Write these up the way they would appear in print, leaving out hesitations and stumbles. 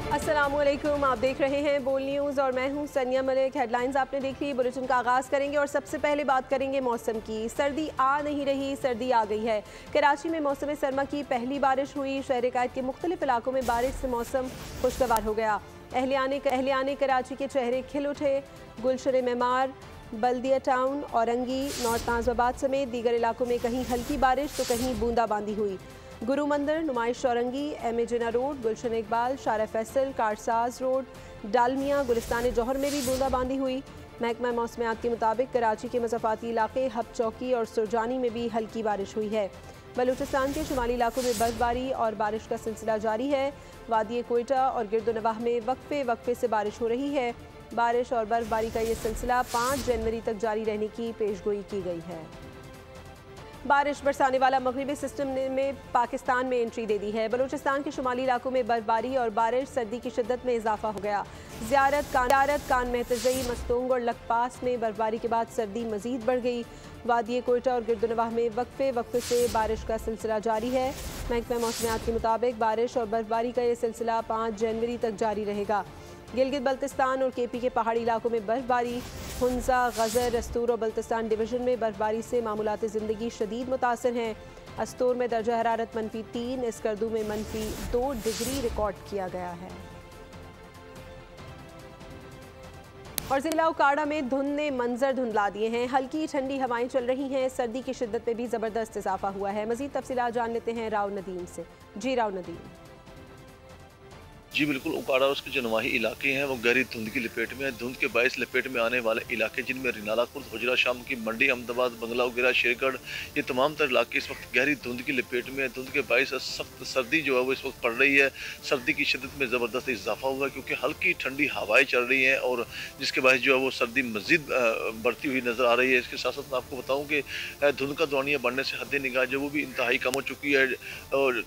अस्सलामुअलैकुम, आप देख रहे हैं बोल न्यूज़ और मैं हूं सनिया मलिक। हेडलाइंस आपने देख ली। बुलेटिन का आगाज़ करेंगे और सबसे पहले बात करेंगे मौसम की। सर्दी आ नहीं रही, सर्दी आ गई है। कराची में मौसम सरमा की पहली बारिश हुई। शहर कायद के मुख्तलिफ इलाकों में बारिश से मौसम खुशगवार हो गया। अहलियाने कराची के चेहरे खिल उठे। गुलशन मेमार, बल्दिया टाउन, औरंगी, नॉर्थ नाज़िबाबाद समेत दीगर इलाकों में कहीं हल्की बारिश तो कहीं बूंदाबांदी हुई। Guru Mandir, Numaish Orangi, M A Jinnah road, Gulshan Iqbal, Shahra Faisal, Karsaz road, Dalmia, Gulistan Jauhar में भी बूंदाबांदी हुई। महकमा मौसमियात के मुताबिक कराची के मज़ाफ़ाती इलाके हब चौकी और सुरजानी में भी हल्की बारिश हुई है। बलूचिस्तान के शुमाली इलाकों में बर्फबारी और बारिश का सिलसिला जारी है। वादी कोयटा और गिरदोनवाह में वक्फे वक्फे से बारिश हो रही है। बारिश और बर्फबारी का ये सिलसिला 5 जनवरी तक जारी रहने की पेशगोई की गई है। बारिश बरसाने वाला मगरिबी सिस्टम में पाकिस्तान में एंट्री दे दी है। बलूचिस्तान के शुमाली इलाकों में बर्फबारी और बारिश सर्दी की शिद्दत में इजाफा हो गया। ज़ियारत कान मेहतजई, मस्तोंग और लकपास में बर्फबारी के बाद सर्दी मजीद बढ़ गई। वादी कोयटा और गिरदोनवाह में वक्फे वक्फे से बारिश का सिलसिला जारी है। महकमा मौसमियात के मुताबिक बारिश और बर्फबारी का ये सिलसिला 5 जनवरी तक जारी रहेगा। गिलगित बल्तिस्तान और केपी के पहाड़ी इलाकों में बर्फबारी। हुंजा, गजर, अस्तूर और बल्तिस्तान डिवीज़न में बर्फबारी से मामूलात ज़िंदगी शदीद मुतासर हैं। अस्तूर में दर्जा हरारत -3, इसकरदू में -2 डिग्री रिकॉर्ड किया गया है। और ज़िला उकाड़ा में धुंध ने मंजर धुंधला दिए हैं। हल्की ठंडी हवाएं चल रही हैं। सर्दी की शिद्दत में भी ज़बरदस्त इजाफा हुआ है। मज़ीद तफसीलात जान लेते हैं राव नदीम से। जी राव नदीम। जी बिल्कुल, उकाड़ा और उसके जो नवाही इलाके हैं वो गहरी धुंध की लपेट में है। धुंध के बायस लपेट में आने वाले इलाके जिनमें रिनाला खुर्द, हुजरा शाम की मंडी, अहमदाबाद, बंगला वगैरह, शेरगढ़, ये तमाम तर इलाके इस वक्त गहरी धुंध की लपेट में है। धुंध के बायस सख्त सर्दी जो है वो इस वक्त पड़ रही है। सर्दी की शिद्दत में ज़बरदस्त इजाफा हुआ है क्योंकि हल्की ठंडी हवाएं चल रही हैं और जिसके बायस जो है वो सर्दी मज़ीद बढ़ती हुई नज़र आ रही है। इसके साथ साथ मैं आपको बताऊँ कि धुंध का दौरानिया बढ़ने से हद निगाह जो वो भी इंतहाई कम हो चुकी है और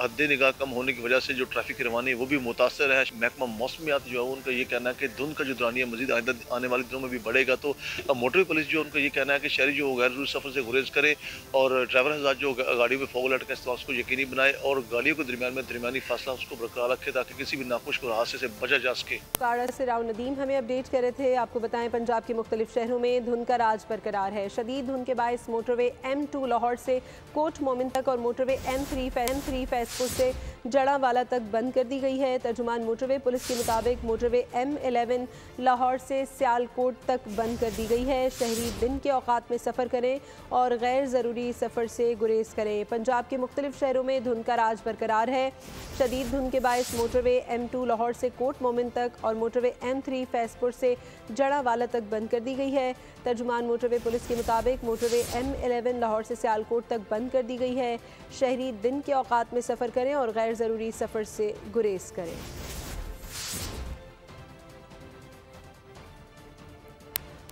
हद निगाह कम होने की वजह से जो ट्रैफिक रवानी है वो भी मुतासर है। महकमा मौसमियात जो है उनका ये कहना है कि धुंध का जो दौरानिया मजीद आने वाले दिनों में भी बढ़ेगा। तो मोटरवे पुलिस जो उनका ये कहना है कि शहरी जो गैर ज़रूरी सफ़र से गुरेज करे और ड्राइवर हज़रात जो गाड़ियों में फॉग अलर्ट का इस्तेमाल उसको यकीनी बनाए और गाड़ियों के दरमियान में दरमियानी फासला उसको बरकरार रखे ताकि किसी भी नाखुश हादसे से बचा जा सके। काड़ा से राव नदीम हमें अपडेट कर रहे थे। आपको बताएं पंजाब के मुख्तलिफ शहरों में धुंध का राज बरकरार है। शदीद धुंध के बायस मोटरवे M2 लाहौर से कोट मोमिन तक और मोटरवे M3 फैसपुर से जड़ावाला तक बंद कर दी गई है। तर्जुमान मोटरवे पुलिस के मुताबिक मोटरवे M11 लाहौर से सियालकोट तक बंद कर दी गई है। शहरी दिन के औकात में सफ़र करें और गैर ज़रूरी सफ़र से गुरेज करें। पंजाब के मुख्तलिफ शहरों में धुंध का राज बरकरार है। शदीद धुंध के बायस मोटरवे M2 लाहौर से कोट मोमिन तक और मोटरवे M3 फैसपुर से जड़ावाला तक बंद कर दी गई है। तर्जुमान मोटरवे पुलिस के मुताबिक मोटरवे M11 लाहौर से सियालकोट तक बंद कर दी गई है। शहरी दिन के औकात में सफ़र करें और गैर ज़रूरी सफ़र से गुरेज करें।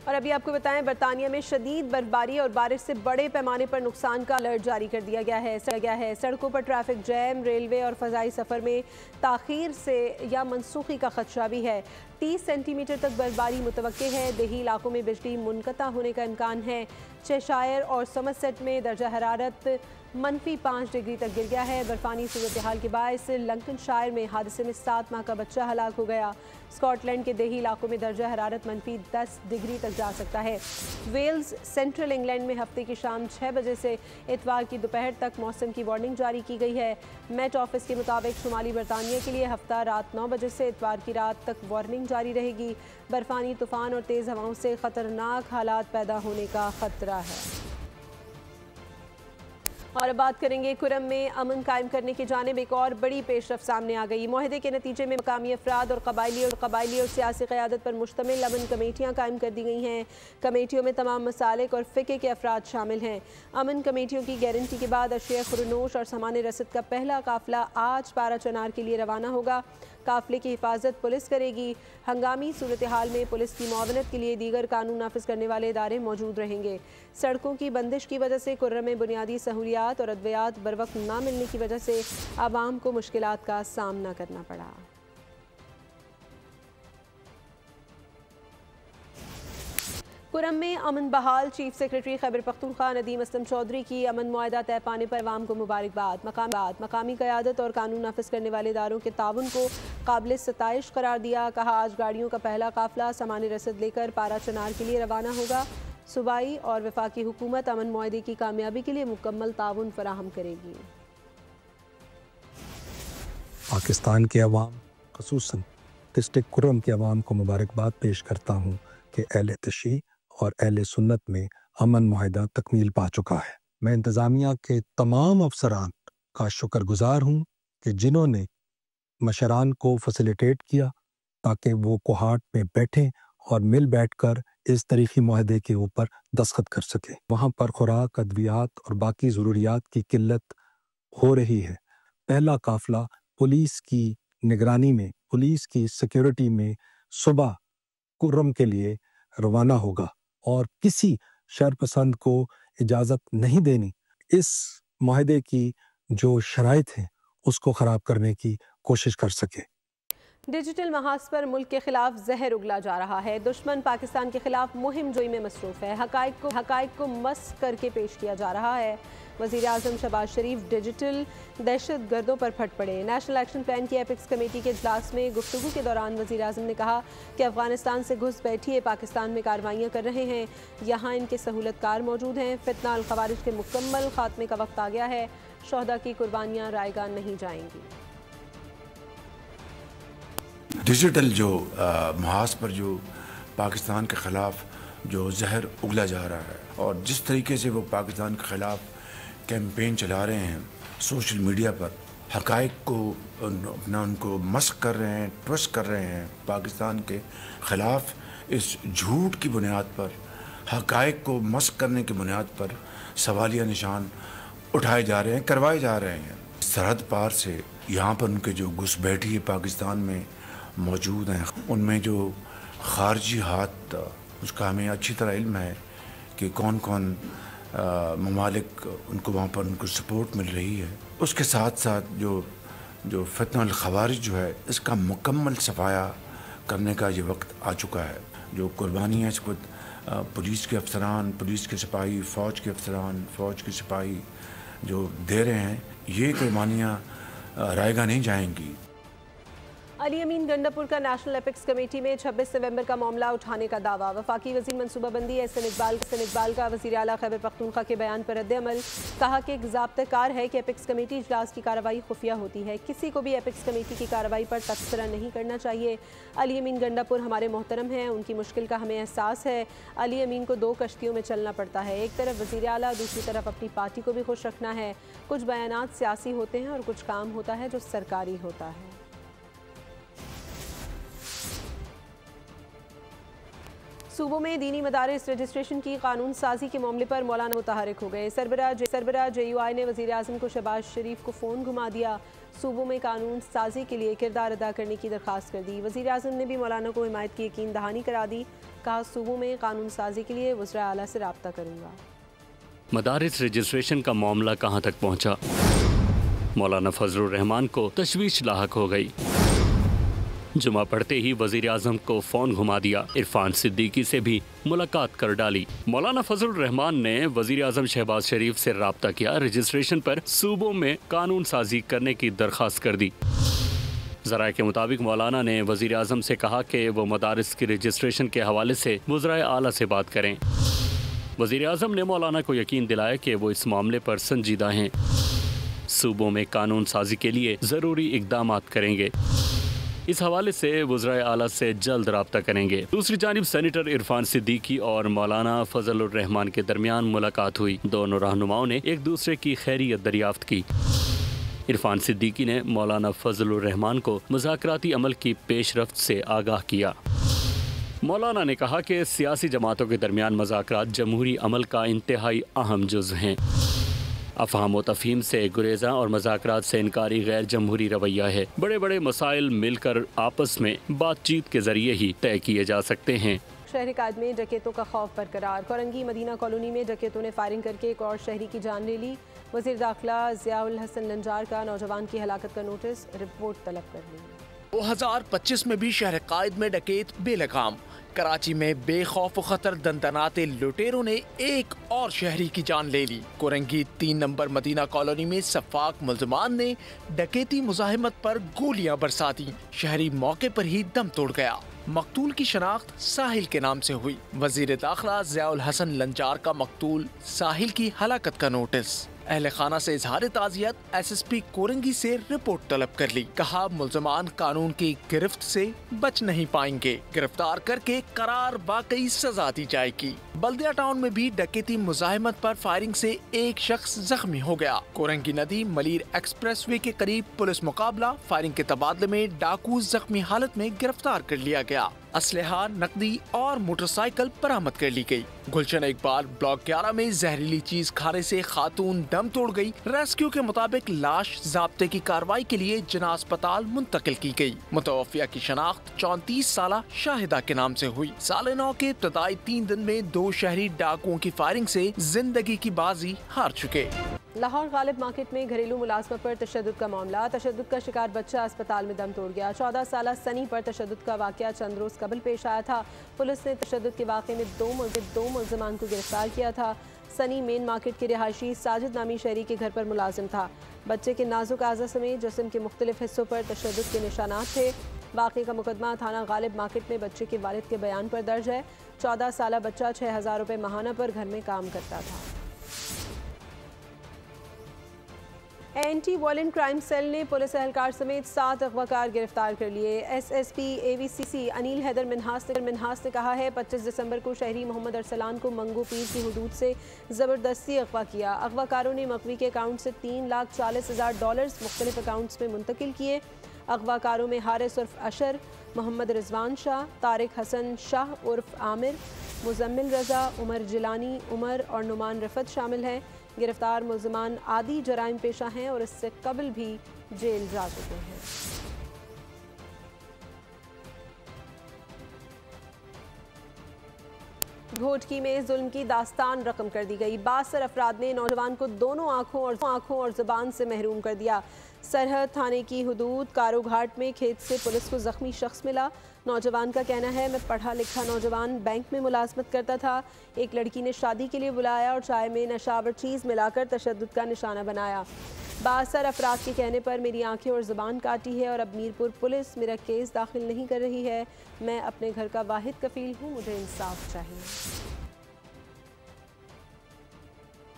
और अभी आपको बताएं बरतानिया में शदीद बर्फबारी और बारिश से बड़े पैमाने पर नुकसान का अलर्ट जारी कर दिया गया है। सड़कों पर ट्रैफिक जैम, रेलवे और फ़ज़ाई सफ़र में ताख़ीर से या मनसूखी का खदशा भी है। 30 सेंटीमीटर तक बर्फबारी मुतवक्के है। देही इलाकों में बिजली मुनक़ता होने का इम्कान है। चेशायर और समरसेट में दर्जा हरारत -5 डिग्री तक गिर गया है। बर्फानी सूरत हाल के बायस लंकनशायर में हादसे में 7 माह का बच्चा हलाक हो गया। स्कॉटलैंड के देही इलाकों में दर्जा हरारत -10 डिग्री तक जा सकता है। वेल्स, सेंट्रल इंग्लैंड में हफ्ते की शाम 6 बजे से इतवार की दोपहर तक मौसम की वार्निंग जारी की गई है। मेट ऑफिस के मुताबिक शुमाली बरतानिया के लिए हफ्ता रात 9 बजे से इतवार की रात तक वार्निंग जारी रहेगी। बर्फानी तूफान और तेज़ हवाओं से ख़तरनाक हालात पैदा होने का खतरा है। और अब बात करेंगे कुरम में अमन कायम करने की जानिब एक और बड़ी पेशरफ सामने आ गई। मुआहदे के नतीजे में मकामी अफराद और कबायली और सियासी क़यादत पर मुश्तमिल अमन कमेटियाँ कायम कर दी गई हैं। कमेटियों में तमाम मसालिक और फ़िक़े के अफराद शामिल हैं। अमन कमेटियों की गारंटी के बाद अशिया खुरनोश और सामान रसद का पहला काफ़िला आज पारा चनार के लिए रवाना होगा। काफ़िले की हिफाजत पुलिस करेगी। हंगामी सूरत हाल में पुलिस की मुआवनत के लिए दीगर कानून नाफिज करने वाले इदारे मौजूद रहेंगे। सड़कों की बंदिश की वजह से कुर्रम में बुनियादी सहूलियात और अद्वियात बर वक्त ना मिलने की वजह से आवाम को मुश्किलात का सामना करना पड़ा। कुरम में अमन बहाल, चीफ सेक्रेटरी खैबर पख्तूनख्वा नदीम असलम चौधरी की अमन मुआहदा तय पाने पर अवाम को मुबारकबाद। मकामी क़यादत और कानून नाफिज करने वाले इदारों के ताउन को काबिल सताइश करार दिया। कहा, आज गाड़ियों का पहला काफिला सामानी रसद लेकर पारा चनार के लिए रवाना होगा। सूबाई और वफाकी हुकूमत अमन मुआहदे की कामयाबी के लिए मुकम्मल ताउन फराहम करेगी। पाकिस्तान के अवाम, ख़ुसूसन डिस्ट्रिक्ट कुरम के अवाम को मुबारकबाद पेश करता हूँ कि अहले तशी और अहले सुन्नत में अमन मुआहदा तकमील पा चुका है। मैं इंतज़ामिया के तमाम अफसरान का शुक्रगुजार हूँ कि जिन्होंने मशरान को फैसिलिटेट किया ताकि वो कोहाट में बैठें और मिल बैठकर इस तारीख़ी मुआहदे के ऊपर दस्तखत कर सके। वहाँ पर खुराक, अद्वियात और बाकी ज़रूरियात की किल्लत हो रही है। पहला काफ़िला पुलिस की निगरानी में, पुलिस की सिक्योरिटी में सुबह कुर्रम के लिए रवाना होगा और किसी शरपसंद को इजाज़त नहीं देनी इस मुआहदे की जो शराइत हैं उसको ख़राब करने की कोशिश कर सके। डिजिटल महाज पर मुल्क के खिलाफ जहर उगला जा रहा है। दुश्मन पाकिस्तान के खिलाफ मुहिम जोई में मसरूफ है। हकाइक को मस्क करके पेश किया जा रहा है। वज़ीर आज़म शहबाज शरीफ डिजिटल दहशत गर्दों पर फट पड़े। नेशनल एक्शन प्लान की एपिक्स कमेटी के इजलास में गुफ्तगू के दौरान वज़ीर आज़म ने कहा कि अफगानिस्तान से घुस बैठिए पाकिस्तान में कार्रवाइयाँ कर रहे हैं, यहाँ इनके सहूलतकार मौजूद हैं। फितना अल खवारिज के मुकम्मल खात्मे का वक्त आ गया है। शोहदा की कुर्बानियाँ रायगा नहीं जाएंगी। डिजिटल जो महाज पर जो पाकिस्तान के ख़िलाफ़ जो जहर उगला जा रहा है और जिस तरीके से वो पाकिस्तान के ख़िलाफ़ कैंपेन चला रहे हैं सोशल मीडिया पर, हक़ाइक़ को अपना उनको मस्क कर रहे हैं, ट्विस्ट कर रहे हैं पाकिस्तान के ख़िलाफ़। इस झूठ की बुनियाद पर, हक़ाइक़ को मस्क करने की बुनियाद पर सवालिया निशान उठाए जा रहे हैं, करवाए जा रहे हैं। सरहद पार से यहाँ पर उनके जो घुसपैठी पाकिस्तान में मौजूद हैं, उनमें जो ख़ारजी हाथ, उसका हमें अच्छी तरह इल्म है कि कौन कौन ममालिक उनको वहाँ पर उनको सपोर्ट मिल रही है। उसके साथ साथ जो फितना अल खवारिज जो है, इसका मुकम्मल सफाया करने का ये वक्त आ चुका है। जो कुर्बानियाँ इस वक्त पुलिस के अफसरान, पुलिस के सिपाही, फ़ौज के अफसरान, फ़ौज के सिपाही जो दे रहे हैं, ये कुर्बानियाँ रायगा नहीं जाएंगी। अली अमीन गंडापुर का नेशनल एपिक्स कमेटी में 26 नवंबर का मामला उठाने का दावा। वफाकी वज़ीर मनसूबाबंदी एहसन इकबाल का वज़ीर आला खैबर पख्तूनख्वा के बयान पर रद्द-ए-अमल। कहा कि एक ज़ाब्ता-कार है कि एपिक्स कमेटी इजलास की कार्रवाई खुफिया होती है, किसी को भी एपिक्स कमेटी की कार्रवाई पर तबसरा नहीं करना चाहिए। अली अमीन गंडापुर हमारे मोहतरम हैं, उनकी मुश्किल का हमें एहसास है। अली अमीन को 2 कश्तियों में चलना पड़ता है, एक तरफ वज़ीर आला, दूसरी तरफ अपनी पार्टी को भी खुश रखना है। कुछ बयानात सियासी होते हैं और कुछ काम होता है जो सरकारी होता है। सूबों में दीनी मदारिस रजिस्ट्रेशन की कानून साजी के मामले पर मौलाना मुतहरिक हो गए। सरबराह JUI ने वज़ीर आज़म को शहबाज शरीफ को फ़ोन घुमा दिया। सूबों में कानून साजी के लिए किरदार अदा करने की दरख्वास्त कर दी। वज़ीर आज़म ने भी मौलाना को हिमायत की यकीन दहानी करा दी। कहा, सूबों में कानून साजी के लिए वज़ीर आला से रब्ता करूँगा। मदारिस रजिस्ट्रेशन का मामला कहाँ तक पहुँचा? मौलाना फजलुर रहमान को तशवीश लाहक हो गई। जुमा पढ़ते ही वजीर आजम को फोन घुमा दिया। इरफान सिद्दीकी से भी मुलाकात कर डाली। मौलाना फजलुर रहमान ने वजीर आजम शहबाज शरीफ से राब्ता किया। रजिस्ट्रेशन पर सूबों में कानून साजी करने की दरख्वास्त कर दी। ज़राए के मुताबिक मौलाना ने वजीर आजम से कहा कि वो मदारिस की रजिस्ट्रेशन के हवाले से वज़राए आला से बात करें। वजीर आजम ने मौलाना को यकीन दिलाया कि वो इस मामले पर संजीदा हैं, सूबों में कानून साजी के लिए ज़रूरी इक़दामात करेंगे। इस हवाले से वज़राए आला से जल्द राब्ता करेंगे। दूसरी जानिब सेनेटर इरफान सिद्दीकी और मौलाना फजलुर रहमान के दरमियान मुलाकात हुई। दोनों रहनुमाओं ने एक दूसरे की खैरियत दरियाफ्त की। इरफान सिद्दीकी ने मौलाना फजलुर रहमान को मुज़ाकराती अमल की पेशरफ्त से आगाह किया। मौलाना ने कहा कि सियासी जमातों के दरमियान मुज़ाकरात जमहूरी अमल का इंतहाई अहम जुज़ हैं। अफहाम व तफहीम से गुरेज़ा और मज़ाकरात से इनकारी गैर जमहूरी रवैया है। बड़े बड़े मसाइल मिलकर आपस में बातचीत के ज़रिए ही तय किए जा सकते हैं। शहर काद में डकैतों का खौफ बरकरार। कोरंगी मदीना कॉलोनी में डकैतों ने फायरिंग करके एक और शहरी की जान ले ली। वज़ीर दाखिला ज़ियाउल हसन लंजार का नौजवान की हलाकत का नोटिस, रिपोर्ट तलब कर ली। 2025 में भी शहर कायद में डकैत बेलगाम। कराची में बेखौफ खतर दंदनाते लुटेरों ने एक और शहरी की जान ले ली। कोरंगी 3 नंबर मदीना कॉलोनी में सफाक मुल्ज़िमान ने डकैती मुज़ाहिमत पर गोलियां बरसा दी। शहरी मौके पर ही दम तोड़ गया। मकतूल की शनाख्त साहिल के नाम से हुई। वजीर दाखिला ज़ियाउल हसन लंजार का मकतूल साहिल की हलाकत का नोटिस। अहले खाना से इजहार ताज़ियत SSP कोरंगी से रिपोर्ट तलब कर ली। कहा मुल्ज़िमान कानून की गिरफ्त से बच नहीं पाएंगे, गिरफ्तार करके करार वाकई सजा दी जाएगी। बल्दिया टाउन में भी डकैती मुज़ाहिमत पर फायरिंग से एक शख्स जख्मी हो गया। कोरंगी नदी मलीर एक्सप्रेसवे के करीब पुलिस मुकाबला, फायरिंग के तबादले में डाकू जख्मी हालत में गिरफ्तार कर लिया गया। असलहा, नकदी और मोटरसाइकिल बरामद कर ली गई। गुलशन इकबाल ब्लॉक 11 में जहरीली चीज खाने से खातून दम तोड़ गई। रेस्क्यू के मुताबिक लाश ज़ाब्ते की कार्रवाई के लिए जिना अस्पताल मुंतकिल की गई। मुतवफ़िया की शनाख्त 34 साला शाहिदा के नाम से हुई। साल 9 के इब्तदाई 3 दिन में 2 शहरी डाकुओं की फायरिंग से जिंदगी की बाजी हार चुके। लाहौर गालिब मार्केट में घरेलू मुलाजमत पर तशद्दुद का मामला। तशद्दुद का शिकार बच्चा अस्पताल में दम तोड़ गया। 14 साला सनी पर तशद्दुद का वाकया चंद रोज़ कबल पेश आया था। पुलिस ने तशद्दुद के वाक़े में 2 मुल्ज़िमान को गिरफ्तार किया था। सनी मेन मार्केट के रिहायशी साजिद नामी शहरी के घर पर मुलाजिम था। बच्चे के नाजुक आज़ा समेत जिस्म के मुख्तलिफ हिस्सों पर तशद्दुद के निशानात थे। वाक़े का मुकदमा थाना गालिब मार्केट में बच्चे के वालिद के बयान पर दर्ज है। 14 साला बच्चा 6000 रुपये माहाना पर घर में काम करता था। एंटी वायलेंट क्राइम सेल ने पुलिस एहलकार समेत 7 अगवाकार गिरफ्तार कर लिए। SSP AVCC अनिल हैदर मिन्हास ने कहा है 25 दिसंबर को शहरी मोहम्मद अरसलान को मंगू पीर की हुदूद से ज़बरदस्ती अगवा किया। अगवाकारों ने मकवी के अकाउंट से $3,40,000 मुख्तलिफ अकाउंट्स में मुंतकिल किए। अगवाकारों में हारिस उर्फ अशर, मोहम्मद रिजवान शाह, तारिक हसन शाह उर्फ आमिर, मुजम्मिल रज़ा, उमर जिलानी उमर और नुमान रफत शामिल हैं। गिरफ्तार मुल्ज़िमान आदि जराइम पेशा हैं और इससे कबल भी जेल जा चुके हैं। घोटकी में जुल्म की दास्तान रकम कर दी गई। 62 अफराद ने नौजवान को दोनों आँखों और ज़ुबान से महरूम कर दिया। सरहद थाने की हुदूद कारो घाट में खेत से पुलिस को जख्मी शख्स मिला। नौजवान का कहना है मैं पढ़ा लिखा नौजवान, बैंक में मुलाजमत करता था। एक लड़की ने शादी के लिए बुलाया और चाय में नशावर चीज़ मिलाकर तशद्दुद का निशाना बनाया। 62 अफराद के कहने पर मेरी आंखें और ज़ुबान काटी है और अब मीरपुर पुलिस मेरा केस दाखिल नहीं कर रही है। मैं अपने घर का वाहिद कफील हूँ, मुझे इंसाफ चाहिए।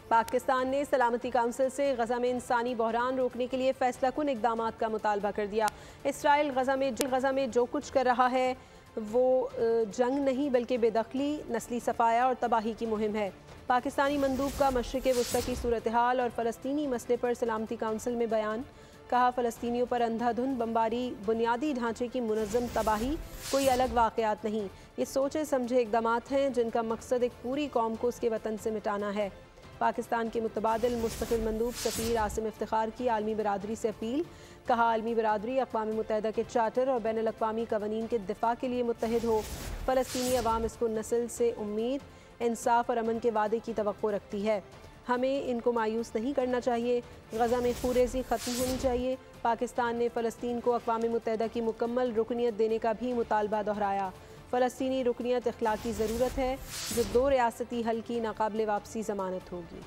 पाकिस्तान ने सलामती काउंसिल से गजा में इंसानी बहरान रोकने के लिए फैसला कुन इक़दामात का मुतालबा कर दिया। इसराइल गजा में जो कुछ कर रहा है वो जंग नहीं बल्कि बेदखली, नस्ली सफाया और तबाही की मुहिम है। पाकिस्तानी मंदूब का मशरिक़ वस्ती की सूरत हाल और फ़लस्तीनी मसले पर सलामती काउंसिल में बयान। कहा फ़लस्तीनियों पर अंधाधुंध बमबारी, बुनियादी ढांचे की मुनज़्ज़म तबाही कोई अलग वाक़यात नहीं। ये सोचे समझे इक़दामात हैं जिनका मकसद एक पूरी कौम को उसके वतन से मिटाना है। पाकिस्तान के मुतबादिल मुस्तक़िल मंदूब सफ़ीर आसिम इफ्तिखार की आलमी बरादरी से अपील। कहा आलमी बरादरी अक़वाम मुत्तहिदा के चार्टर और बैनुल अक़वामी क़वानीन के दिफ़ा के लिए मुत्तहिद हो। फ़लस्तीनी अवाम इसको नस्ल से उम्मीद, इंसाफ और अमन के वादे की तवक्को रखती है। हमें इनको मायूस नहीं करना चाहिए। गज़ा में खूरेज़ी ख़त्म होनी चाहिए। पाकिस्तान ने फ़लस्तीन को अक़वाम मुत्तहिदा की मुकम्मल रुकनियत देने का भी मुतालबा दोहराया। फ़लस्तीनी रुकनियत इख़लाक़ी ज़रूरत है जो 2 रियासती हल की नाकाबिले वापसी ज़मानत होगी।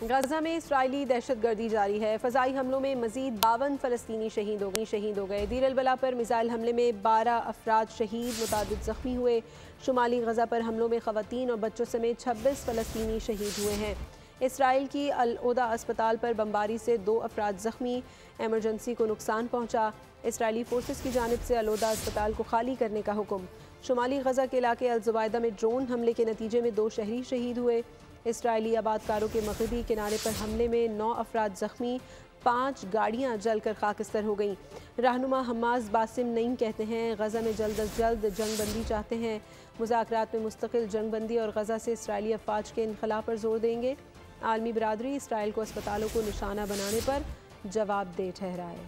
गज़ा में इसराइली दहशतगर्दी जारी है। फ़ज़ाई हमलों में मज़ीद 52 फ़लस्तीनी शहीद हो गए। दीर अल बला पर मिसाइल हमले में 12 अफराद शहीद, मुतादिद ज़ख्मी हुए। शुमाली गज़ा पर हमलों में ख़वातीन और बच्चों समेत 26 फ़लस्तीनी शहीद हुए हैं। इसराइल की अल ओदा अस्पताल पर बमबारी से 2 अफराद ज़ख्मी, एमरजेंसी को नुकसान पहुँचा। इसराइली फोर्सेस की जानिब से अल ओदा अस्पताल को खाली करने का हुक्म। शुमाली गज़ा के इलाके अल ज़ुबैदा में ड्रोन हमले के नतीजे में 2 शहरी शहीद हुए। इसराइली आबादकारों के मगरबी किनारे पर हमले में 9 अफराद ज़ख्मी, 5 गाड़ियाँ जलकर खाकस्तर हो गईं। रहनुमा हम्मास बासिम नईम कहते हैं गज़ा में जल्द अज जल्द जंग बंदी चाहते हैं। मुज़ाकरात में मुस्तकिल जंग बंदी और गज़ा से इसराइली अफवाज के इनखला पर जोर देंगे। आलमी बरादरी इसराइल को अस्पतालों को निशाना बनाने पर जवाबदेह ठहराए।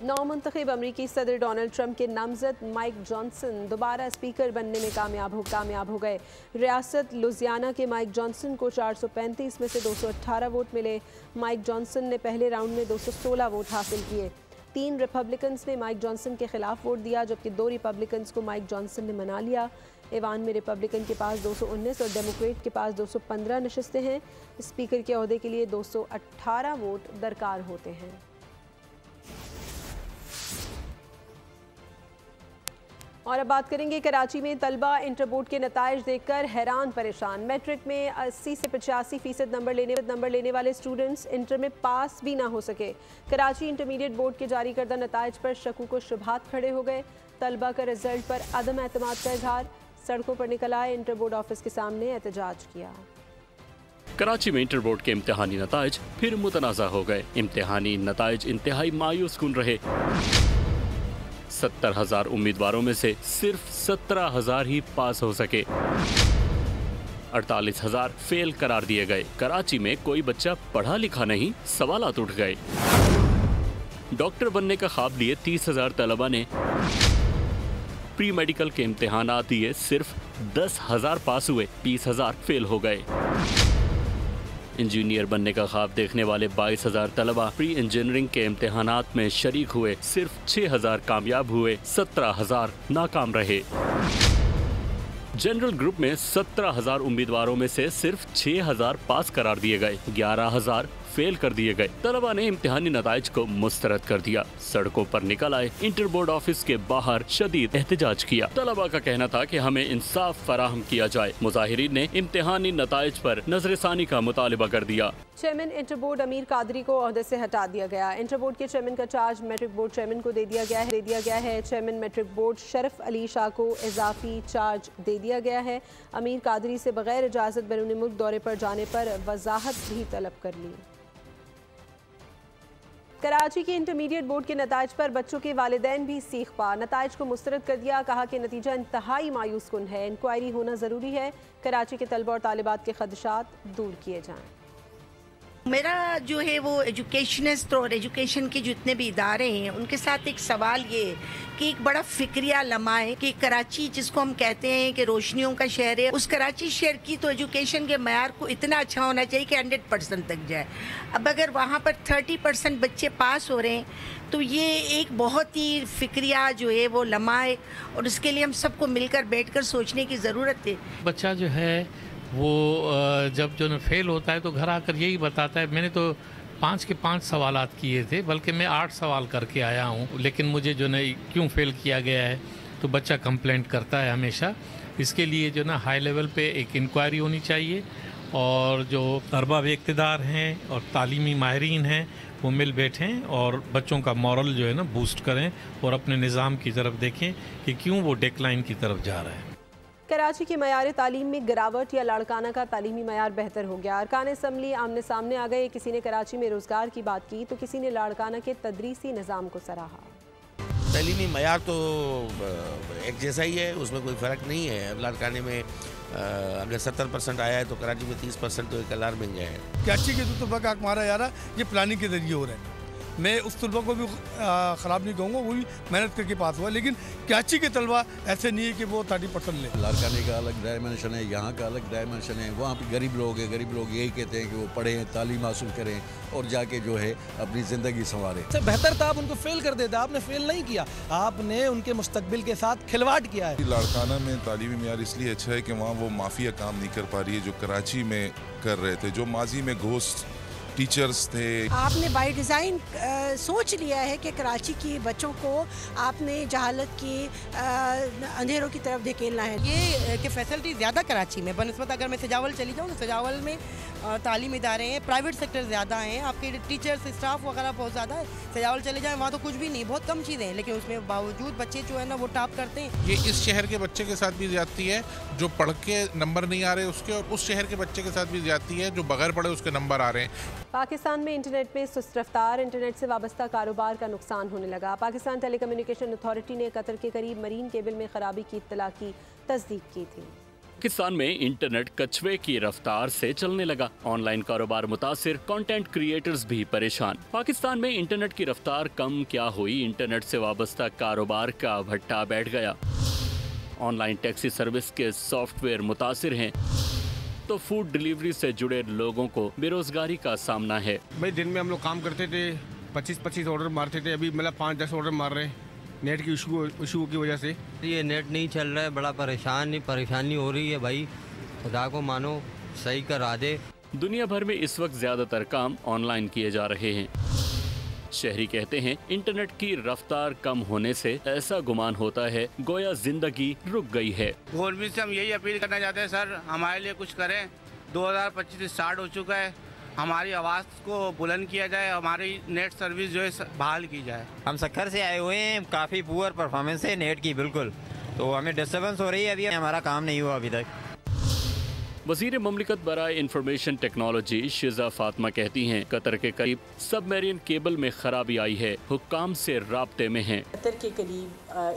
नौमुंतखब अमरीकी सदर डोनाल्ड ट्रंप के नामज़द माइक जॉनसन दोबारा स्पीकर बनने में कामयाब हो गए। रियासत लुजियाना के माइक जॉनसन को 435 में से 218 वोट मिले। माइक जॉनसन ने पहले राउंड में 216 वोट हासिल किए। 3 रिपब्लिकन्स ने माइक जॉनसन के खिलाफ वोट दिया, जबकि 2 रिपब्लिकन्स को माइक जॉनसन ने मना लिया। ऐवान में रिपब्लिकन के पास 219 और डेमोक्रेट के पास 215 नशिस्तें हैं। स्पीकर के ओहदे के लिए 218 वोट दरकार होते हैं। और अब बात करेंगे कराची में तलबा इंटर बोर्ड के नताइज देखकर हैरान परेशान। मैट्रिक में 80 से 85% नंबर लेने वाले स्टूडेंट्स इंटर में पास भी ना हो सके। कराची इंटरमीडिएट बोर्ड के जारी करदा नताइज पर शकूक व शुबहात खड़े हो गए। तलबा का रिजल्ट पर अदम एतमाद का इजहार, सड़कों पर निकल आए, इंटर बोर्ड ऑफिस के सामने एहतजाज किया। कराची में इंटर बोर्ड के इम्तिहानी नताइज फिर मुतनाज़ा हो गए। इम्तिहानी नताइज इंतहाई मायूस कुन रहे। 70,000 उम्मीदवारों में से सिर्फ 17,000 ही पास हो सके। 48,000 फेल करार दिए गए। कराची में कोई बच्चा पढ़ा लिखा नहीं, सवालात उठ गए। डॉक्टर बनने का ख्वाब लिए 30,000 तलबा ने प्री मेडिकल के इम्तिहानात दिए, सिर्फ 10,000 पास हुए, 20,000 फेल हो गए। इंजीनियर बनने का ख्वाब देखने वाले 22,000 तलबा प्री इंजीनियरिंग के इम्तिहानात में शरीक हुए, सिर्फ 6,000 कामयाब हुए, 17,000 नाकाम रहे। जनरल ग्रुप में 17,000 उम्मीदवारों में से सिर्फ 6,000 पास करार दिए गए, 11,000 फेल कर दिए गए। तलबा ने इम्तिहानी नताइज को मुस्तरद कर दिया, सड़कों पर निकल आए, इंटर बोर्ड ऑफिस के बाहर शदीद एहतजाज किया। तलबा का कहना था कि हमें इंसाफ फराहम किया जाए। मुजाहिरीन ने इम्तिहानी नताइज पर नजरसानी का मुतालिबा कर दिया। चेयरमैन इंटर बोर्ड अमीर कादरी को ओहदे से हटा दिया गया। इंटर बोर्ड के चेयरमैन का चार्ज मैट्रिक बोर्ड चेयरमैन को दे दिया गया है। Chairman matric board Sharaf Ali Shah को इजाफी चार्ज दे दिया गया है। अमीर कादरी से बगैर इजाज़त बैरून मुल्क दौरे पर जाने पर वजाहत भी तलब कर ली। कराची के इंटरमीडिएट बोर्ड के नताइज पर बच्चों के वालिदैन भी सीख पा, नताइज को मुस्तरद कर दिया। कहा कि नतीजा इंतहाई मायूस कुन है, इंक्वायरी होना ज़रूरी है। कराची के तलबा और तालिबात के खदशात दूर किए जाएँ। मेरा जो है वो एजुकेशनिस्ट और एजुकेशन के जितने भी इदारे हैं उनके साथ एक सवाल ये कि एक बड़ा फिक्रिया लम्हा है कि कराची जिसको हम कहते हैं कि रोशनियों का शहर है, उस कराची शहर की तो एजुकेशन के मयार को इतना अच्छा होना चाहिए कि 100% तक जाए। अब अगर वहाँ पर 30% बच्चे पास हो रहे हैं तो ये एक बहुत ही फिक्रिया जो है वो लम्हा है और इसके लिए हम सबको मिलकर बैठकर सोचने की ज़रूरत है। बच्चा जो है वो जब जो फेल होता है तो घर आकर यही बताता है, मैंने तो 5 के 5 सवालात किए थे, बल्कि मैं 8 सवाल करके आया हूँ, लेकिन मुझे जो है क्यों फेल किया गया है। तो बच्चा कंप्लेंट करता है हमेशा। इसके लिए जो ना हाई लेवल पे एक इंक्वायरी होनी चाहिए और जो अरबाब इक़्तिदार हैं और तालीमी माहिरीन हैं वो मिल बैठें और बच्चों का मॉरल जो है ना बूस्ट करें और अपने निज़ाम की तरफ देखें कि क्यों वो डिक्लाइन की तरफ जा रहा है। कराची के मयार तालीम में गिरावट या लाड़काना का तालीमी मयार बेहतर हो गया। अरकान असम्बली आमने सामने आ गए। किसी ने कराची में रोज़गार की बात की तो किसी ने लाड़काना के तदरीसी निज़ाम को सराहा। तालीमी मयार तो एक जैसा ही है, उसमें कोई फ़र्क नहीं है। लाड़काने में अगर 70% आया है तो कराची में 30% तो एक अलार्मिंग है। कराची के तलबा का हमारा यार ये प्लानिंग के जरिए हो रहा है। मैं उस तलबा को भी ख़राब नहीं कहूँगा, वो भी मेहनत करके पास हुआ, लेकिन कराची के तलबा ऐसे नहीं है कि वो 30% ले। लाड़काने का अलग डायमेंशन है, यहाँ का अलग डायमेंशन है। वहाँ पे गरीब लोग हैं, गरीब लोग यही कहते हैं कि वो पढ़ें, तालीम हासिल करें और जाके जो है अपनी ज़िंदगी संवारें। इससे बेहतर था आप उनको फेल कर देते, आपने फेल नहीं किया, आपने उनके मुस्तकबिल के साथ खिलवाड़ किया है। लाड़काना में तालीमी मियार इसलिए अच्छा है कि वहाँ वो माफिया काम नहीं कर पा रही है जो कराची में कर रहे थे, जो माजी में घोस्ट टीचर्स थे। आपने बाय डिज़ाइन सोच लिया है कि कराची के बच्चों को आपने जहालत की अंधेरों की तरफ धकेलना है। ये कि फैसिलिटी ज़्यादा कराची में बनस्बत अगर मैं सजावल चली जाऊँ तो सजावल में तालीम इदारे हैं, प्राइवेट सेक्टर ज़्यादा हैं, आपके टीचर्स स्टाफ वगैरह बहुत ज़्यादा है। सजावल चले जाएँ वहाँ तो कुछ भी नहीं, बहुत कम चीज़ें हैं, लेकिन उसमें बावजूद बच्चे जो है ना वो टॉप करते हैं। ये इस शहर के बच्चे के साथ भी ज्यादती है जो पढ़ के नंबर नहीं आ रहे उसके, और उस शहर के बच्चे के साथ भी ज्यादती है जो बगैर पढ़े उसके नंबर आ रहे हैं। पाकिस्तान में इंटरनेट में सुस्त रफ्तार, इंटरनेट से वाबस्ता कारोबार का नुकसान होने लगा। पाकिस्तान टेलीकम्युनिकेशन अथॉरिटी ने कतर के करीब मरीन केबल में खराबी की इत्तला की तस्दीक की थी। पाकिस्तान में इंटरनेट कछुए की रफ्तार से चलने लगा। ऑनलाइन कारोबार मुतासिर, कंटेंट क्रिएटर्स भी परेशान। पाकिस्तान में इंटरनेट की रफ्तार कम क्या हुई, इंटरनेट से वाबस्ता कारोबार का भट्टा बैठ गया। ऑनलाइन टैक्सी सर्विस के सॉफ्टवेयर मुतासिर हैं तो फूड डिलीवरी से जुड़े लोगों को बेरोजगारी का सामना है। भाई दिन में हम लोग काम करते थे 25-25 ऑर्डर मारते थे, अभी मतलब 5-10 ऑर्डर मार रहे हैं नेट की इशू की वजह से। ये नेट नहीं चल रहा है, बड़ा परेशानी हो रही है भाई, खुदा को मानो सही करा दे। दुनिया भर में इस वक्त ज्यादातर काम ऑनलाइन किए जा रहे हैं। शहरी कहते हैं इंटरनेट की रफ्तार कम होने से ऐसा गुमान होता है गोया जिंदगी रुक गई है। गवर्नमेंट से हम यही अपील करना चाहते हैं सर, हमारे लिए कुछ करें। 2025 स्टार्ट हो चुका है, हमारी आवाज़ को बुलंद किया जाए, हमारी नेट सर्विस जो है बहाल की जाए। हम सक्कर से आए हुए हैं, काफ़ी पुअर परफॉर्मेंस है नेट की बिल्कुल, तो हमें डिस्टर्बेंस हो रही है, अभी हमारा काम नहीं हुआ अभी तक। वज़ीर ममलिकत बराए इंफॉर्मेशन टेक्नोलॉजी शिजा फातिमा कहती हैं कतर के करीब सबमरीन केबल में खराबी आई है, हुक्काम से राब्ते में हैं। कतर के करीब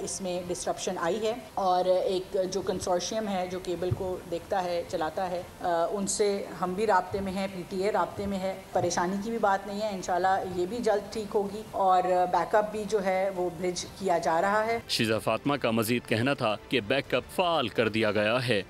इसमें डिस्ट्रप्शन आई है और एक जो कंसोर्शियम है जो केबल को देखता है चलाता है उनसे हम भी राब्ते में हैं, PTA राब्ते में है। परेशानी की भी बात नहीं है, इंशाल्लाह ये भी जल्द ठीक होगी और बैकअप भी जो है वो ब्रिज किया जा रहा है। शिजा फातिमा का मजीद कहना था कि बैकअप फाल कर दिया गया है।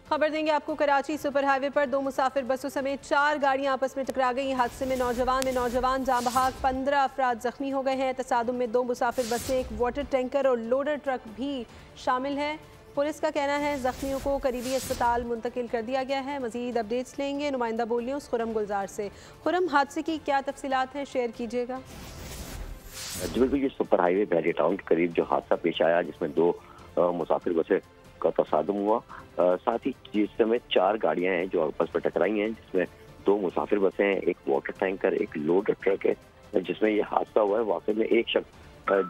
खबर देंगे आपको कराची सुपर हाईवे पर 2 मुसाफिर बसों समेत 4 गाड़ियां आपस में टकरा गई। हादसे में नौजवान जाँ बहक, 15 अफराद जख्मी हो गए हैं। तसादुम में 2 मुसाफिर बसें, एक वाटर टैंकर और लोडर ट्रक भी शामिल है। पुलिस का कहना है जख्मियों को करीबी अस्पताल मुंतकिल कर दिया गया है। मजीद अपडेट्स लेंगे नुमाइंदा बोल न्यूज़ खुरम गुलजार से। खुरम, हादसे की क्या तफसीलात हैं, शेयर कीजिएगा। जी बिल्कुल, ये सुपर हाईवे बहरी टाउन के करीब जो हादसा पेश आया जिसमें 2 मुसाफिर बसें का तसादुम हुआ, साथ ही जिस समय 4 गाड़ियां हैं जो आपस में टकराई हैं, जिसमें 2 मुसाफिर बसें हैं, एक वाटर टैंकर, एक लोडर ट्रक है। जिसमें ये हादसा हुआ है वाकई में एक शख्स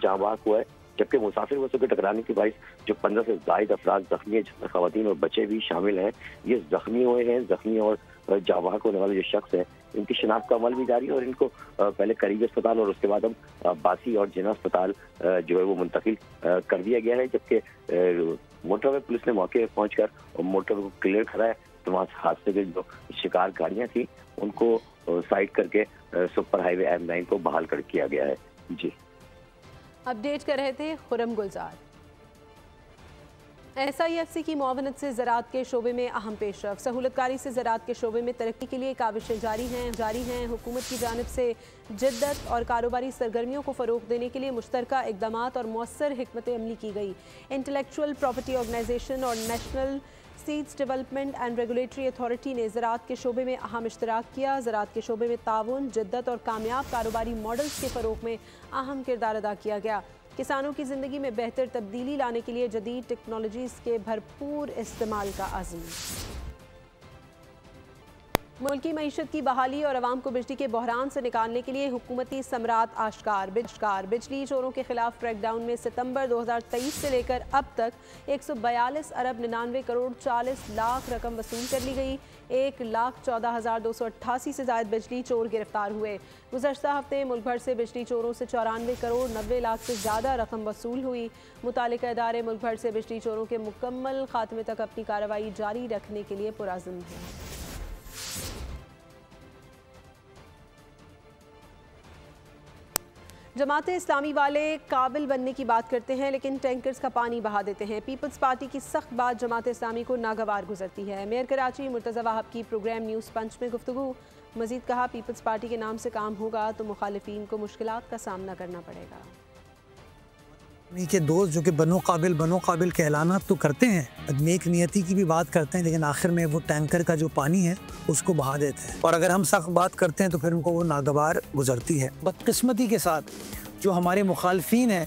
जाँ बहक हुआ है, जबकि मुसाफिर बसों के टकराने के बाइस जो 15 से ज़ायद अफराद जख्मी है, जिसमें खवातीन और बच्चे भी शामिल हैं। ये जख्मी हुए हैं। जख्मी और जाँ बहक होने वाले जो शख्स हैं इनकी शिनाख्त का अमल भी जारी है और इनको पहले करीबी अस्पताल और उसके बाद अब बासी और जिना अस्पताल जो है वो मुंतकिल कर दिया गया है। जबकि मोटरवे पुलिस ने मौके पर पहुंचकर मोटरवे को क्लियर कराया। तमाम हादसे के जो शिकार गाड़ियां थी उनको साइड करके सुपर हाईवे M9 को बहाल कर किया गया है। जी, अपडेट कर रहे थे खुरम गुलजार। SIFC की मुआवनत से ज़राअत के शोबे में अहम पेशरफ, सहूलतकारी से ज़राअत के शोबे में तरक्की के लिए काविशें जारी हैं। हुकूमत की जानिब से जिद्दत और कारोबारी सरगर्मियों को फ़रोग़ देने के लिए मुश्तरका इक़दामात और मौसर हिकमत अमली की गई। इंटेलेक्चुअल प्रॉपर्टी ऑर्गेनाइजेशन और national seeds development and regulatory authority ने ज़राअत के शोबे में अहम इश्तराक किया। ज़राअत के शोबे में ताउन, जिद्दत और कामयाब कारोबारी मॉडल्स के फ़रोग़ में अहम किरदार अदा किया गया। किसानों की ज़िंदगी में बेहतर तब्दीली लाने के लिए जदीद टेक्नोलॉजीज़ के भरपूर इस्तेमाल का अज़्म। मुल्की मईशत की बहाली और आवाम को बिजली के बहरान से निकालने के लिए हुकूमती समरात आश्कार। बिजली चोरों के खिलाफ क्रैकडाउन में सितंबर 2023 से लेकर अब तक 142 अरब 99 करोड़ 40 लाख रकम वसूल कर ली गई। 1,14,288 से ज़ायद बिजली चोर गिरफ्तार हुए। गुज़श्ता हफ्ते मुल्क भर से बिजली चोरों से 94 करोड़ 90 लाख से ज़्यादा रकम वसूल हुई। मुतालिका इदारे मुल्क भर से बिजली चोरों के मुकम्मल खात्मे तक अपनी कार्रवाई जारी रखने के लिए पुरअज़्म हैं। जमात इस्लामी वाले काबिल बनने की बात करते हैं लेकिन टैंकर्स का पानी बहा देते हैं। पीपल्स पार्टी की सख्त बात जमात इस्लामी को नागवार गुजरती है। मेयर कराची मुर्तज़ा वाहब की प्रोग्राम न्यूज़ पंच में गुफ्तगू। मजीद कहा, पीपल्स पार्टी के नाम से काम होगा तो मुखालिफिन को मुश्किलात का सामना करना पड़ेगा। नीचे दोस्त जो कि बनो काबिल कहलाना तो करते हैं, नेक नियति की भी बात करते हैं, लेकिन आखिर में वो टैंकर का जो पानी है उसको बहा देते हैं। और अगर हम सख्त बात करते हैं तो फिर उनको वो नागवार गुजरती है। बदकिस्मती के साथ जो हमारे मुखालफीन हैं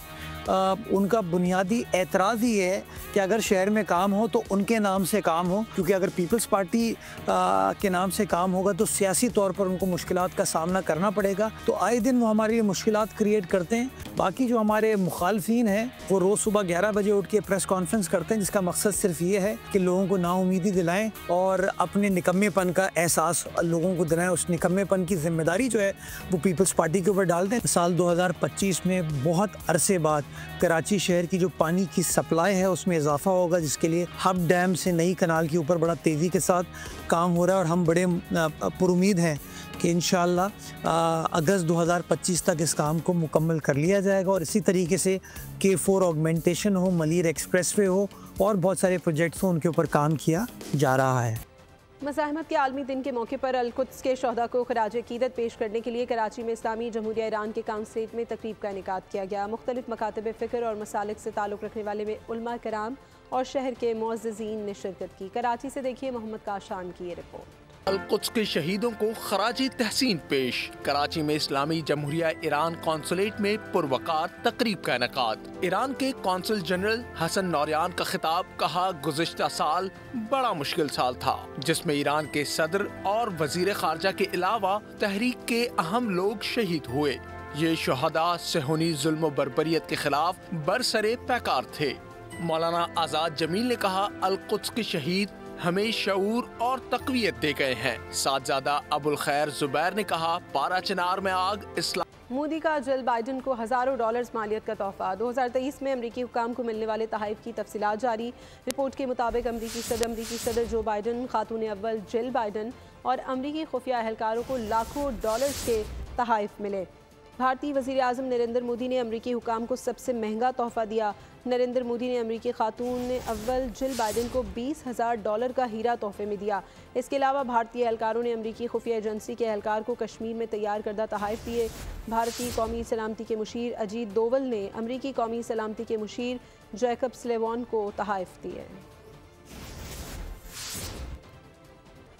उनका बुनियादी एतराज़ ही है कि अगर शहर में काम हो तो उनके नाम से काम हो, क्योंकि अगर पीपल्स पार्टी के नाम से काम होगा तो सियासी तौर पर उनको मुश्किलात का सामना करना पड़ेगा। तो आए दिन वो हमारे लिए मुश्किलात क्रिएट करते हैं। बाकी जो हमारे मुखालफीन हैं वो रोज़ सुबह 11 बजे उठ के प्रेस कॉन्फ्रेंस करते हैं, जिसका मकसद सिर्फ ये है कि लोगों को नाउमीदी दिलाएं और अपने निकम्मेपन का एहसास लोगों को दिलाएं। उस निकम्मेपन की जिम्मेदारी जो है वो पीपल्स पार्टी के ऊपर डाल दें। साल 2025 में बहुत अरसे बाद कराची शहर की जो पानी की सप्लाई है उसमें इजाफा होगा, जिसके लिए हब डैम से नई कनाल के ऊपर बड़ा तेज़ी के साथ काम हो रहा है और हम बड़े पुरुमीद हैं कि इंशाअल्लाह अगस्त 2025 तक इस काम को मुकम्मल कर लिया जाएगा। और इसी तरीके से K4 ऑगमेंटेशन हो, मलीर एक्सप्रेसवे हो और बहुत सारे प्रोजेक्ट्स हो, उनके ऊपर काम किया जा रहा है। मज़ाहमत के आलमी दिन के मौके पर अल-कुद्स के शहदा को खराज अक़ीदत पेश करने के लिए कराची में इस्लामी जमहूरिया ईरान के काउंसलेट में तकरीब का इनेकाद किया गया। मुख्तलिफ मकातब फ़िक्र और मसालिक से ताल्लुक़ रखने वाले में उलमा कराम और शहर के मुअज़्ज़िज़ीन ने शिरकत की। कराची से देखिए मोहम्मद काशान की ये रिपोर्ट। अल-कुद्स के शहीदों को खराजी तहसीन पेश। कराची में इस्लामी जमहूरिया ईरान कौंसलेट में पुरवकार तकरीब का इनेकाद। ईरान के कौंसल जनरल हसन नौरियान का खिताब, कहा गुज़िश्ता साल बड़ा मुश्किल साल था जिसमें ईरान के सदर और वजीर खारजा के अलावा तहरीक के अहम लोग शहीद हुए। ये शहदा सेहूनी जुल्म बर्बरियत के खिलाफ बरसरे पैकार थे। मौलाना आजाद जमील ने कहा अल-कुद्स के शहीद हमें शऊर और तक़वियत दे गए हैं। साथजादा अबुल खैर जुबैर ने कहा पारा चिनार में आग इस्लाम। मोदी का जिल बाइडन को हज़ारों डॉलर्स मालियत का तोहफा। 2023 में अमरीकी हुकाम को मिलने वाले तहाइफ की तफसीलात जारी। रिपोर्ट के मुताबिक अमरीकी सदर जो बाइडन, खातून अव्वल जिल बाइडन और अमरीकी खुफिया अहलकारों को लाखों डॉलर्स के तहाइफ मिले। भारतीय वज़ीर आज़म नरेंद्र मोदी ने अमरीकी हुकाम को सबसे महंगा तोहफा दिया। नरेंद्र मोदी ने अमरीकी खातून अव्वल जिल बाइडन को $20,000 का हीरा तोहफे में दिया। इसके अलावा भारतीय एहलकारों ने अमरीकी खुफिया एजेंसी के एहलकार को कश्मीर में तैयार करदा तहाइफ दिए। भारतीय कौमी सलामती के मुशीर अजीत डोवल ने अमरीकी कौमी सलामती के मुशीर जैकब स्लेवॉन को तहाइफ दिए।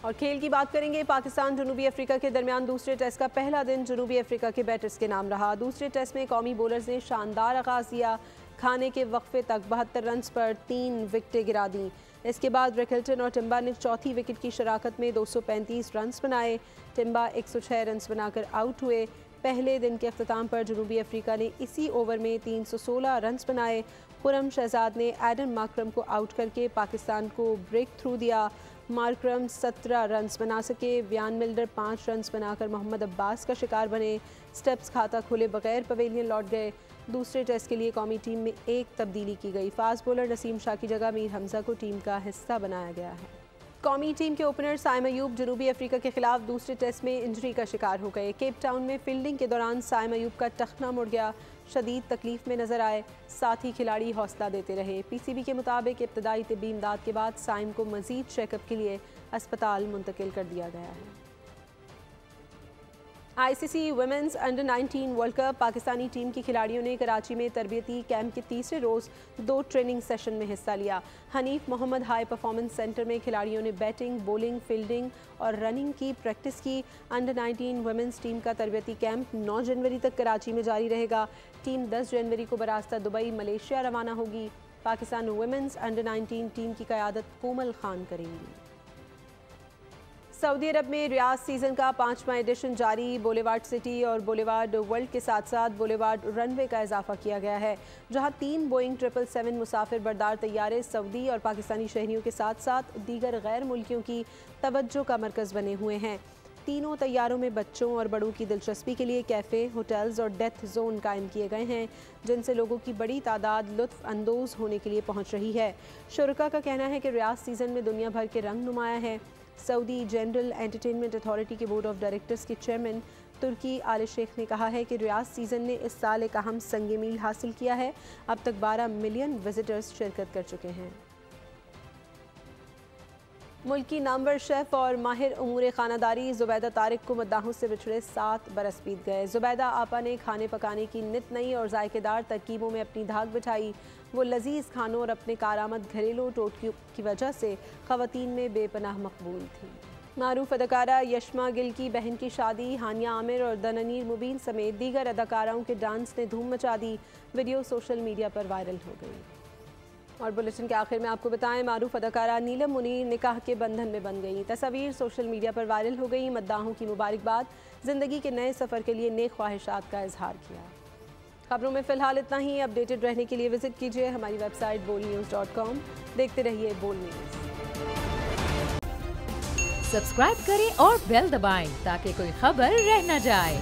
और खेल की बात करेंगे। पाकिस्तान जनूबी अफ्रीका के दरमियान दूसरे टेस्ट का पहला दिन जनूबी अफ्रीका के बैटर्स के नाम रहा। दूसरे टेस्ट में कौमी बॉलर्स ने शानदार आगाज़ किया। खाने के वक्फे तक 72 रन्स पर 3 विकेटें गिरा दी। इसके बाद रिकल्टन और टिम्बा ने चौथी विकेट की शराकत में 235 रन्स बनाए। टिम्बा 106 रन्स बनाकर आउट हुए। पहले दिन के अख्ताम पर जनूबी अफ्रीका ने इसी ओवर में 316 रन्स बनाए। खुरम शहजाद ने एडन मार्करम को आउट करके पाकिस्तान को ब्रेक थ्रू दिया। मार्करम 17 रन्स बना सके। व्यान मिल्डर 5 रन्स बनाकर मोहम्मद अब्बास का शिकार बने। स्टेप्स खाता खुले बगैर पवेलियन लौट गए। दूसरे टेस्ट के लिए कौमी टीम में एक तब्दीली की गई। फास्ट बॉलर नसीम शाह की जगह मीर हमजा को टीम का हिस्सा बनाया गया है। कौमी टीम के ओपनर साइम अयूब जनूबी अफ्रीका के खिलाफ दूसरे टेस्ट में इंजरी का शिकार हो गए। केप टाउन में फील्डिंग के दौरान साइम अयूब का टखना मुड़ गया। शदीद तकलीफ में नजर आए। साथ ही खिलाड़ी हौसला देते रहे। पीसीबी के मुताबिक इब्तदाई तिब्बी इमदाद के बाद साइम को मजीद चेकअप के लिए अस्पताल मुंतकिल कर दिया गया है। ICC women's under 19 world cup Pakistani team की खिलाड़ियों ने कराची में तरबियती कैंप के तीसरे रोज़ 2 ट्रेनिंग सेशन में हिस्सा लिया। Hanif Mohammad high performance centre में खिलाड़ियों ने बैटिंग, बॉलिंग, फील्डिंग और रनिंग की प्रैक्टिस की। अंडर 19 वुमेन्स टीम का तरबियती कैंप 9 जनवरी तक कराची में जारी रहेगा। टीम 10 जनवरी को बरास्ता दुबई, मलेशिया रवाना होगी। पाकिस्तान वुमेन्स अंडर 19 टीम की क़यादत कोमल खान करेंगी। सऊदी अरब में रियाज सीज़न का 5वां एडिशन जारी। बोलेवार्ड सिटी और बोलेवार्ड वर्ल्ड के साथ साथ बोलेवार्ड रनवे का इजाफा किया गया है, जहां 3 बोइंग 777 मुसाफिर बरदार तैयारे सऊदी और पाकिस्तानी शहरियों के साथ साथ दीगर गैर मुल्कियों की तवज्जो का मरकज़ बने हुए हैं। तीनों तैयारों में बच्चों और बड़ों की दिलचस्पी के लिए कैफ़े, होटल्स और डेथ जोन कायम किए गए हैं, जिनसे लोगों की बड़ी तादाद लुत्फ़ अंदोज़ होने के लिए पहुँच रही है। शुरका का कहना है कि रियाज सीज़न में दुनिया भर के रंग नुमाया है। सऊदी जनरल एंटरटेनमेंट अथॉरिटी के बोर्ड ऑफ डायरेक्टर्स के चेयरमैन तुर्की आले शेख ने कहा है कि रियाज सीज़न ने इस साल एक अहम संग मील हासिल किया है। अब तक 12 मिलियन विजिटर्स शिरकत कर चुके हैं। मुल्क की नामवर शेफ़ और माहिर उमूर खानादारी ज़ुबैदा तारिक को मद्दाहों से बिछड़े 7 बरस बीत गए। ज़ुबैदा आपा ने खाने पकाने की नित नई और जायकेदार तरकीबों में अपनी धाक बिठाई। वो लजीज़ खानों और अपने कारामद घरेलू टोटकियों की वजह से ख़वातीन में बेपनाह मकबूल थी। मारूफ अदाकारा यशमा गिल की बहन की शादी, हानिया आमिर और दननीर मुबीन समेत दीगर अदाकाराओं के डांस ने धूम मचा दी। वीडियो सोशल मीडिया पर वायरल हो गई। और बुलेटिन के आखिर में आपको बताएं, मारूफ अदाकारा नीलम मुनीर निकाह के बंधन में बन गई। तस्वीर सोशल मीडिया पर वायरल हो गई। मद्दाहों की मुबारकबाद, ज़िंदगी के नए सफ़र के लिए नेक ख्वाहिशात का इजहार किया। खबरों में फ़िलहाल इतना ही। अपडेटेड रहने के लिए विजिट कीजिए हमारी वेबसाइट bolnews.com। देखते रहिए बोल न्यूज़। सब्सक्राइब करें और बेल दबाएं ताकि कोई खबर रह न जाए।